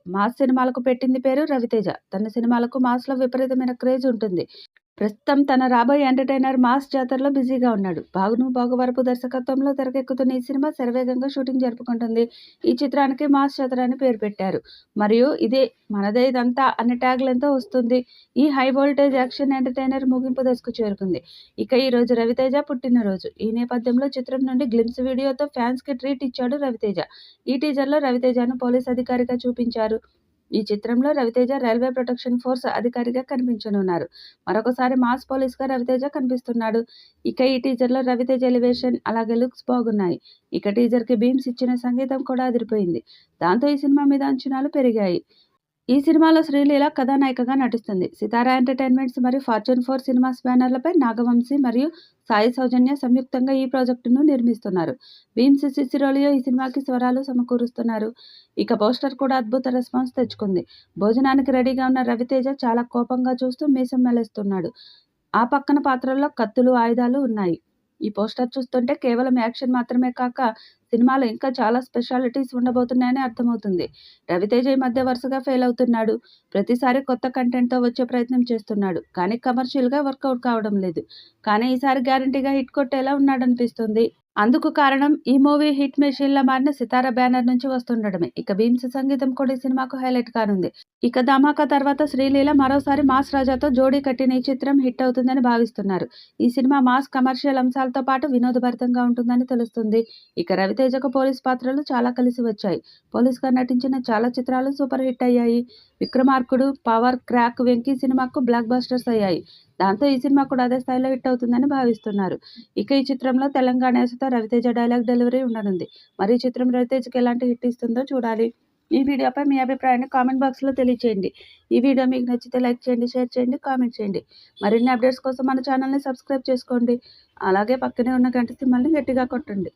Mass సినిమాలకు పెట్టింది పేరు రవితేజ. తన సినిమాలకు మాస్‌లో విపరీతమైన క్రేజ్ ఉంటుంది. ప్రస్తుతం తన రాబోయే ఎంటర్‌టైనర్ 'మాస్ జాతర'లో బిజీగా ఉన్నాడు. 'బాగును బాగువరపు' దర్శకత్వంలో తెరకెక్కుతున్న ఈ సినిమా శరవేగంగా షూటింగ్ జరుపుకుంటుంది. ఈ చిత్రానికి 'మాస్ జాతర' అని పేరు పెట్టారు. మరియు ఇదే మనదే ఇదంతా అనే ట్యాగ్‌లైన్‌తో వస్తుంది. ఈ హై వోల్టేజ్ యాక్షన్ ఎంటర్‌టైనర్ ముగింపు దశకు చేరుకుంది. ఇక ఈ రోజు రవితేజ పుట్టినరోజు. ఈ నేపథ్యంలో చిత్రం నుండి గ్లింప్స్ వీడియోతో ఫ్యాన్స్‌కి ట్రీట్ ఇచ్చాడు రవితేజ. ఈ టీజర్‌లో రవితేజను పోలీస్ అధికారిగా చూపించారు. ఈ చిత్రంలో రవితేజ రైల్వే ప్రొటెక్షన్ ఫోర్స్ అధికారిగా కనిపించనున్నారు. మరొకసారి మాస్ పోలీస్‌గా రవితేజ కనిపిస్తున్నాడు. ఇక ఈ టీజర్‌లో రవితేజ ఎలివేషన్ అలాగే లుక్స్ బాగున్నాయి. ఇక టీజర్‌కి బీమ్స్ ఇచ్చిన సంగీతం కూడా అదిరిపోయింది. దాంతో ఈ సినిమా మీద అంచనాలు పెరిగాయి. ఈ సినిమాలో శ్రీలీల కథానాయికగా నటిస్తుంది. సితార ఎంటర్‌టైన్మెంట్స్ మరియు ఫార్చ్యూన్ 4 సినిమాస్ బ్యానర్లపై నాగవంశీ మరియు సాయి సౌజన్య సంయుక్తంగా ఈ ప్రాజెక్టును నిర్మిస్తున్నారు. భీమ్స్ సిసిరోలియో ఈ సినిమాకి స్వరాలు సమకూరుస్తున్నారు. ఇక పోస్టర్ కూడా అద్భుత రెస్పాన్స్ తెచ్చుకుంది. భోజనానికి రెడీగా ఉన్న రవితేజ చాలా కోపంగా చూస్తూ మీసం మెలేస్తున్నాడు. ఆ పక్కన పాత్రల్లో కత్తులు, ఆయుధాలు ఉన్నాయి. ఈ పోస్టర్ చూస్తుంటే కేవలం యాక్షన్ మాత్రమే కాక సినిమాలో ఇంకా చాలా స్పెషాలిటీస్ ఉండబోతున్నాయని అర్థమవుతుంది. రవితేజ ఈ మధ్య వరుసగా ఫెయిల్ అవుతున్నాడు. ప్రతిసారి కొత్త కంటెంట్‌తో వచ్చే ప్రయత్నం చేస్తున్నాడు. కానీ కమర్షియల్‌గా వర్కౌట్ కావడం లేదు. కానీ ఈసారి గ్యారంటీగా హిట్ కొట్టేలా ఉన్నాడనిపిస్తుంది. అందుకు కారణం ఈ మూవీ హిట్ మెషిన్‌లా మారిన సితార బ్యానర్ నుంచి వస్తుండడమే. ఇక భీమ్స్ సంగీతం కూడా ఈ సినిమాకు హైలైట్ కానుంది. ఇక ధమాకా తర్వాత శ్రీలీల మరోసారి మాస్ రాజాతో జోడీ కట్టిన ఈ చిత్రం హిట్ అవుతుందని భావిస్తున్నారు. ఈ సినిమా మాస్ కమర్షియల్ అంశాలతో పాటు వినోదభరితంగా ఉంటుందని తెలుస్తుంది. ఇక రవితేజకు పోలీస్ పాత్రలు చాలా కలిసి వచ్చాయి. పోలీస్‌గా నటించిన చాలా చిత్రాలు సూపర్ హిట్ అయ్యాయి. 'విక్రమార్కుడు', 'పవర్', 'క్రాక్', 'వెంకీ' సినిమాకు బ్లాక్ బస్టర్స్ అయ్యాయి. దాంతో ఈ సినిమా కూడా అదే స్థాయిలో హిట్ అవుతుందని భావిస్తున్నారు. ఇక ఈ చిత్రంలో తెలంగాణ యాసతో రవితేజ డైలాగ్ డెలివరీ ఉండనుంది. మరి ఈ చిత్రం రవితేజకి ఎలాంటి హిట్ ఇస్తుందో చూడాలి. ఈ వీడియోపై మీ అభిప్రాయాన్ని కామెంట్ బాక్స్‌లో తెలియచేయండి. ఈ వీడియో మీకు నచ్చితే లైక్ చేయండి, షేర్ చేయండి, కామెంట్ చేయండి. మరిన్ని అప్డేట్స్ కోసం మన ఛానల్‌ని సబ్స్క్రైబ్ చేసుకోండి. అలాగే పక్కనే ఉన్న గంట సింబల్‌ని గట్టిగా కొట్టండి.